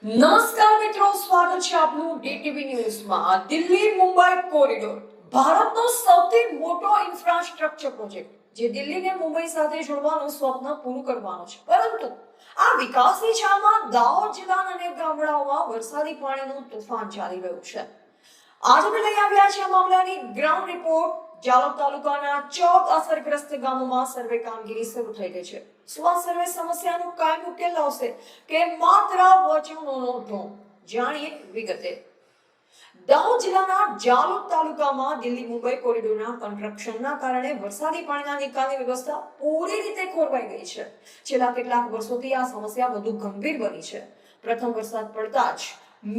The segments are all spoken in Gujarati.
નમસ્કાર મિત્રો, સ્વાગત છે આપનું ડીટીવી ન્યૂઝમાં। દિલ્હી મુંબઈ કોરિડોર ભારતનો સૌથી મોટો ઇન્ફ્રાસ્ટ્રક્ચર પ્રોજેક્ટ જે દિલ્હીને મુંબઈ સાથે જોડવાનું સ્વપ્ન પૂરું કરવાનો છે, પરંતુ આ વિકાસની છામાં દાહોદ જિલ્લાના અનેક ગામડાઓમાં વરસાદી પાણીનું તોફાન ચાલી રહ્યું છે। આજે અમે લઈ આવ્યા છે આ મામલાની ગ્રાઉન્ડ રિપોર્ટ। જાલોદ તાલુકાના 14 અસરગ્રસ્ત ગામોમાં સર્વે કામગીરી શરૂ થઈ ગઈ છે। શું આ સર્વે સમસ્યાનો કાયમી ઉકેલ લાવશે કે માત્ર વચનોનો ઢોંગ? જાણીએ વિગતે। દાહોદ જિલ્લાના જાલોદ તાલુકામાં દિલ્હી મુંબઈ કોરિડોરના કન્સ્ટ્રક્શનના કારણે વરસાદી પાણીના નિકાલની વ્યવસ્થા પૂરી રીતે ખોરવાઈ ગઈ છે। છેલ્લા કેટલાક વર્ષોથી આ સમસ્યા વધુ ગંભીર બની છે। પ્રથમ વરસાદ પડતા જ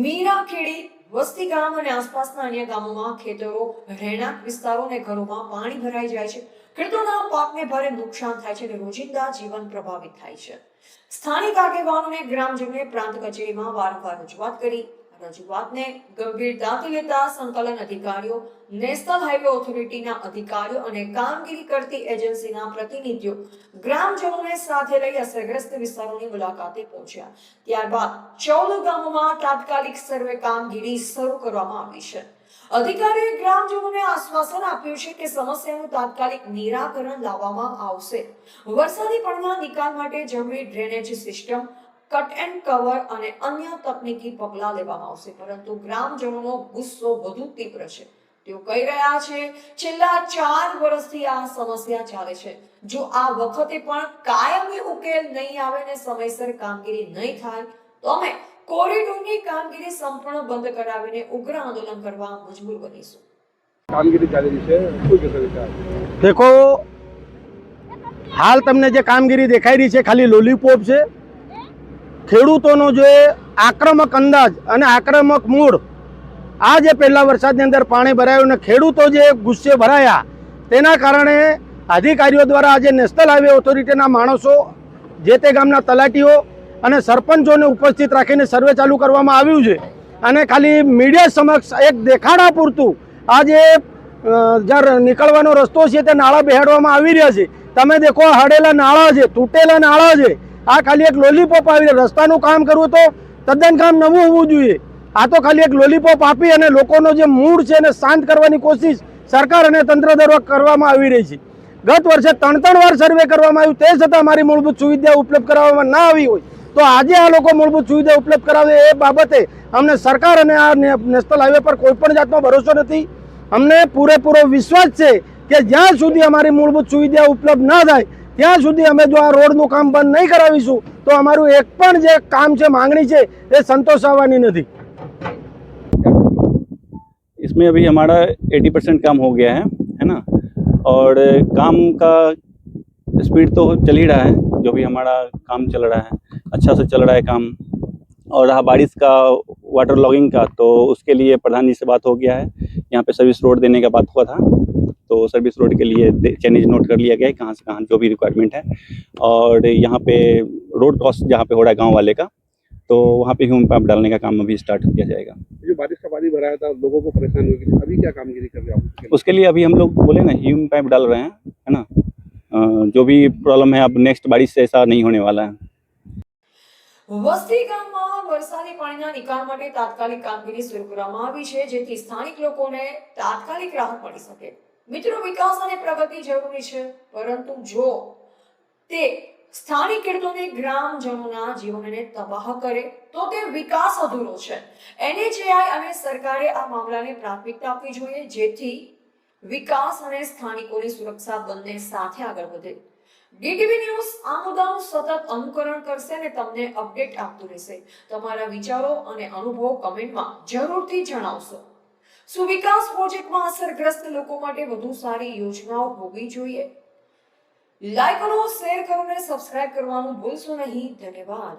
મીરાખેડી, વસ્તી ગામ અને આસપાસના અન્ય ગામોમાં ખેતરો, રહેણાંક વિસ્તારો અને ઘરોમાં પાણી ભરાઈ જાય છે। ખેડૂતોના પાકને ભારે નુકસાન થાય છે અને રોજિંદા જીવન પ્રભાવિત થાય છે। સ્થાનિક આગેવાનો અને ગ્રામજનોએ પ્રાંત કચેરીમાં વારંવાર રજૂઆત કરી। રજૂઆતને ગંભીરતાથી લેતા સંકલન અધિકારીઓ, નેશનલ હાઈવે ઓથોરિટીના અધિકારીઓ અને કામગીરી કરતી એજન્સીના પ્રતિનિધિઓ ગ્રામજનોને સાથે લઈ અસરગ્રસ્ત વિસ્તારોની મુલાકાતે પહોંચ્યા। ત્યારબાદ 14 ગામોમાં તાત્કાલિક સર્વે કામગીરી શરૂ કરવામાં આવી છે। અધિકારીઓએ ગ્રામજનોને આશ્વાસન આપ્યું છે કે સમસ્યાનું તાત્કાલિક નિરાકરણ લાવવામાં આવશે। વરસાદી પાણીના નિકાલ માટે જરૂરી drainage system, cut and cover અને અન્ય તકનીકી પગલાં લેવામાં આવશે, પરંતુ ગ્રામજનોનો ગુસ્સો વધુ તીવ્ર છે। તેઓ કહી રહ્યા છે, છેલ્લા 4 વર્ષથી આ સમસ્યા ચાલે છે। જો આ વખતે પણ કાયમી ઉકેલ નહીં આવે ને સમયસર કામગીરી નહીં થાય તો અમે કોરિડોરની કામગીરી સંપૂર્ણ બંધ કરાવીને ઉગ્ર આંદોલન કરવા મજબૂર બનીશું। કામગીરી ચાલી રહી છે, શું કહેશો વિચાર? देखो, हाल तमने जे कामगीरी देखाई रही है खाली लोलीपोप है। ખેડૂતોનો જે આક્રમક અંદાજ અને આક્રમક મૂડ, આ જે પહેલા વરસાદની અંદર પાણી ભરાયું અને ખેડૂતો જે ગુસ્સે ભરાયા તેના કારણે અધિકારીઓ દ્વારા આજે નેશનલ હાઈવે ઓથોરિટીના માણસો, જે તે ગામના તલાટીઓ અને સરપંચોને ઉપસ્થિત રાખીને સર્વે ચાલુ કરવામાં આવ્યું છે। અને ખાલી મીડિયા સમક્ષ એક દેખાડા પૂરતું આ જે જ્યાં નીકળવાનો રસ્તો છે તે નાળા બેહાડવામાં આવી રહ્યા છે। તમે દેખો, હડેલા નાળા છે, તૂટેલા નાળા છે। આ ખાલી એક લોલીપોપ આવી રસ્તાનું કામ કરવું તો તદ્દન કામ નવું હોવું જોઈએ। આ તો ખાલી એક લોલીપોપ આપી અને લોકોનો જે મૂડ છે એને શાંત કરવાની કોશિશ સરકાર અને તંત્ર દ્વારા કરવામાં આવી રહી છે। ગત વર્ષે 3 વાર સર્વે કરવામાં આવ્યું, તે છતાં અમારી મૂળભૂત સુવિધા ઉપલબ્ધ કરાવવામાં ના આવી હોય તો આજે આ લોકો મૂળભૂત સુવિધા ઉપલબ્ધ કરાવે એ બાબતે અમને સરકાર અને આ નેશનલ હાઈવે પર કોઈ પણ જાતનો ભરોસો નથી। અમને પૂરેપૂરો વિશ્વાસ છે કે જ્યાં સુધી અમારી મૂળભૂત સુવિધા ઉપલબ્ધ ના થાય ત્યાં સુધી અમે જો આ રોડનું કામ બંધ નહીં કરાવીશું તો અમારું એક પણ જે કામ છે, માંગણી છે, એ સંતોષાવાની નથી। इसमें अभी हमारा 80% काम हो गया है ना। और काम का स्पीड तो चल ही रहा है, जो भी हमारा काम चल रहा है अच्छा से चल रहा है काम। और रहा बारिश का, वाटर लॉगिंग का, तो उसके लिए प्रधान जी से बात हो गया है। यहाँ पे सर्विस रोड देने का बात हुआ था, तो सर्विस रोड के लिए चेंज नोट कर लिया गया है कहाँ से कहाँ जो भी रिक्वायरमेंट है। और यहाँ पे रोड क्रॉस जहाँ पे हो रहा है गांव वाले का, तो वहाँ पे ह्यूमन पाइप डालने का काम अभी स्टार्ट किया जाएगा। जो बारिश का पानी भराया था, लोगों को परेशानी होगी, अभी क्या कामगिरी कर रहे हो आप? उसके लिए अभी हम लोग बोले ना, ह्यूमन पाइप डाल रहे हैं, है ना। जो भी प्रॉब्लम है अब नेक्स्ट बारिश से ऐसा नहीं होने वाला है। વસ્તી ગામમાં વરસાદી પાણીના નિકાલ માટે તાત્કાલિક કામગીરી શરૂ કરવામાં આવી છે, જેથી સ્થાનિક લોકોને તાત્કાલિક રાહત મળી શકે। મિત્રો, વિકાસ અને પ્રગતિ જરૂરી છે, પરંતુ જો તે સ્થાનિક ખેડૂતોને, ગ્રામજનોના જીવનને તબાહ કરે તો તે વિકાસ અધૂરો છે। એનએચએઆઈ અને સરકારે આ મામલાને પ્રાથમિકતા આપવી જોઈએ, જેથી વિકાસ અને સ્થાનિકોની સુરક્ષા બંને સાથે આગળ વધે। ડીટીવી ન્યૂઝ આ મુદ્દાનું સતત અનુકરણ કરશે અને તમને અપડેટ આપતું રહેશે। તમારા વિચારો અને અનુભવો કમેન્ટમાં જરૂરથી જણાવશો। શું વિકાસ પ્રોજેક્ટમાં અસરગ્રસ્ત લોકો માટે વધુ સારી યોજનાઓ હોવી જોઈએ? લાઈક કરો, શેર કરો અને સબસ્ક્રાઇબ કરવાનું ભૂલશો નહીં। ધન્યવાદ।